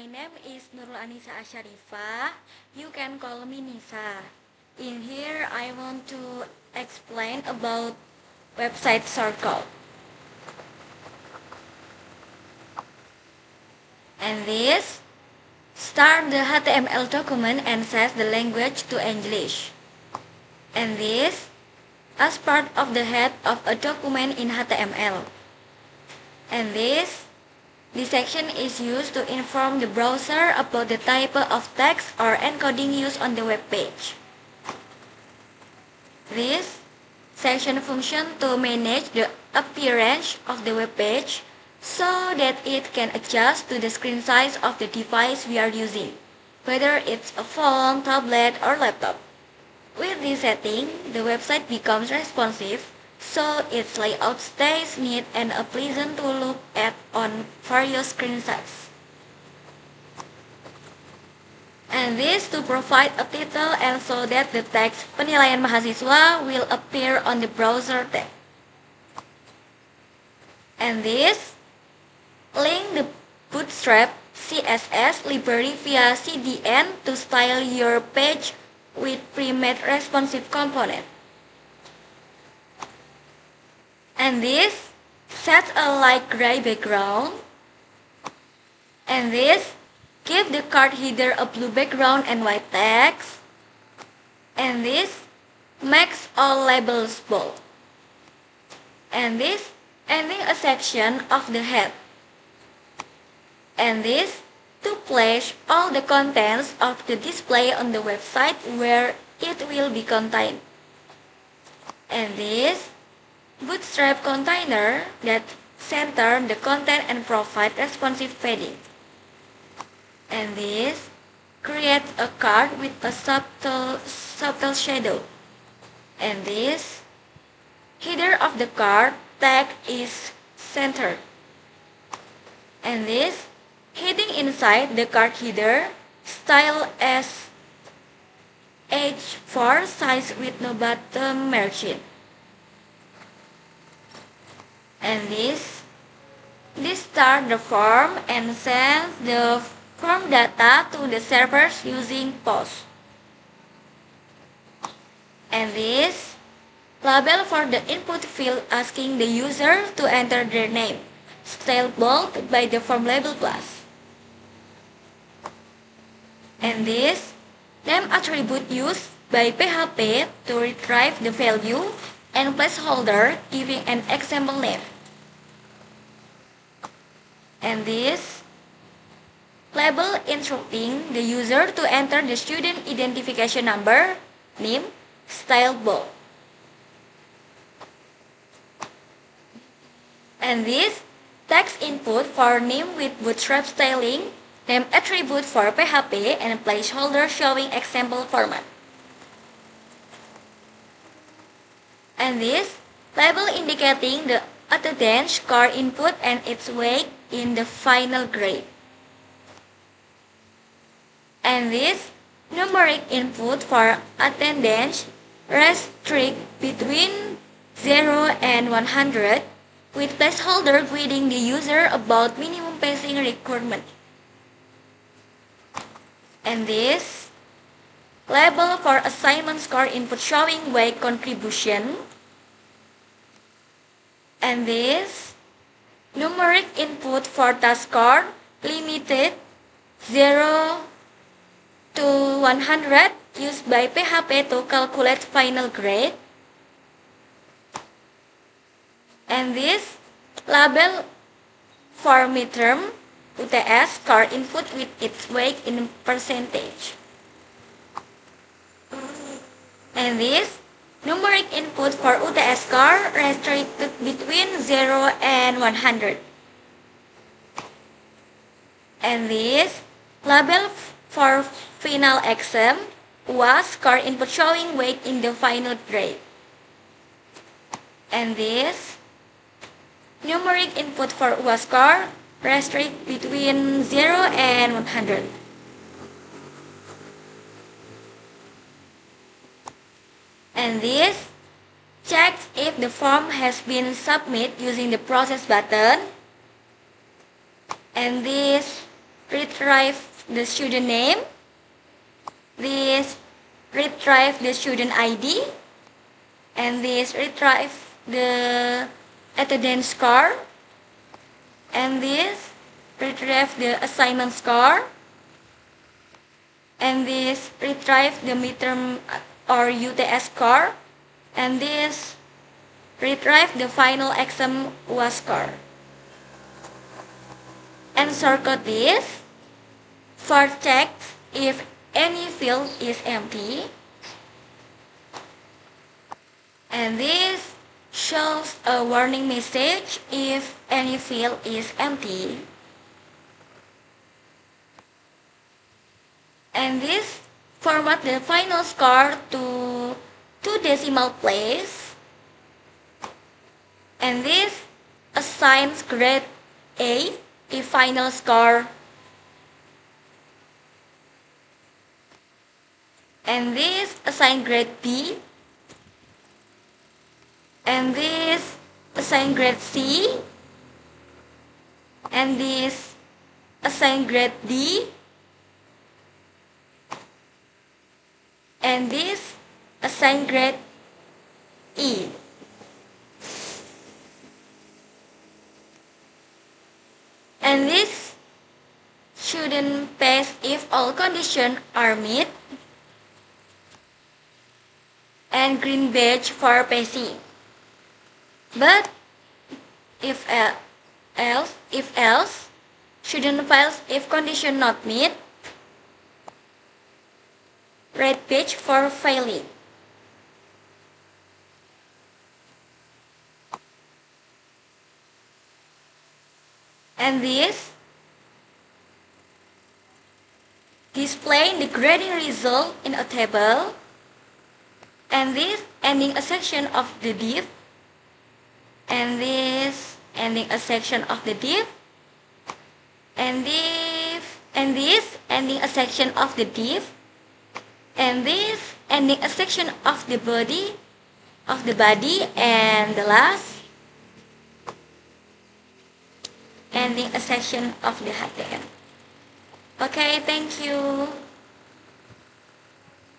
My name is Nurul Anissa Asyarifah. You can call me Nisa. In here, I want to explain about website circle. And this, start the HTML document and set the language to English. And this, as part of the head of a document in HTML. And this section is used to inform the browser about the type of text or encoding used on the web page. This section functions to manage the appearance of the web page so that it can adjust to the screen size of the device we are using, whether it's a phone, tablet, or laptop. With this setting, the website becomes responsive, so its layout stays neat and pleasant to look at on various screen sizes. And this to provide a title and so that the text penilaian mahasiswa will appear on the browser tab. And this, link the Bootstrap CSS library via CDN to style your page with pre-made responsive component. And this, set a light gray background. And this, give the card header a blue background and white text. And this, makes all labels bold. And this, ending a section of the head. And this, to place all the contents of the display on the website where it will be contained. And this, Bootstrap container that center the content and provide responsive padding. And this, create a card with a subtle shadow. And this, header of the card tag is centered. And this, heading inside the card header, style as H4 size with no bottom margin. And this start the form and send the form data to the servers using POST. And this, label for the input field asking the user to enter their name, styled bold by the form label class. And this, name attribute used by PHP to retrieve the value and placeholder giving an example name. And this, label instructing the user to enter the student identification number, name, styled bold. And this, text input for name with Bootstrap styling, name attribute for PHP, and placeholder showing example format. And this, label indicating the attendance score input and its weight in the final grade. And this, numeric input for attendance restrict between 0 and 100 with placeholder guiding the user about minimum passing requirement. And this, label for assignment score input showing weight contribution. And this, numeric input for task score limited 0 to 100 used by PHP to calculate final grade. And this, label for midterm UTS score input with its weight in percentage. And this, numeric input for UTS score restricted between 0 and 100. And this, label for final exam UAS score input showing weight in the final grade. And this, numeric input for UAS score restrict between 0 and 100. And this, checks if the form has been submitted using the process button. And this, retrieve retrieve the student name. This retrieve the student ID. And this retrieve the attendance score. And this retrieve the assignment score. And this retrieve the midterm or UTS score. And this retrieve the final exam UAS score. And shortcut this for check if any field is empty. And this shows a warning message if any field is empty. And this format the final score to 2 decimal place. And this assigns grade A if final score. And this assign grade B. And this assign grade C. And this assign grade D. And this assign grade E. And this shouldn't pass if all conditions are met. And green badge for passing. But if else, shouldn't fail if condition not met. Red badge for failing. And this display the grading result in a table. And this ending a section of the div. And this ending a section of the div. And this ending a section of the div. And this ending a section of the body, and the last ending a section of the HTML. Okay, thank you.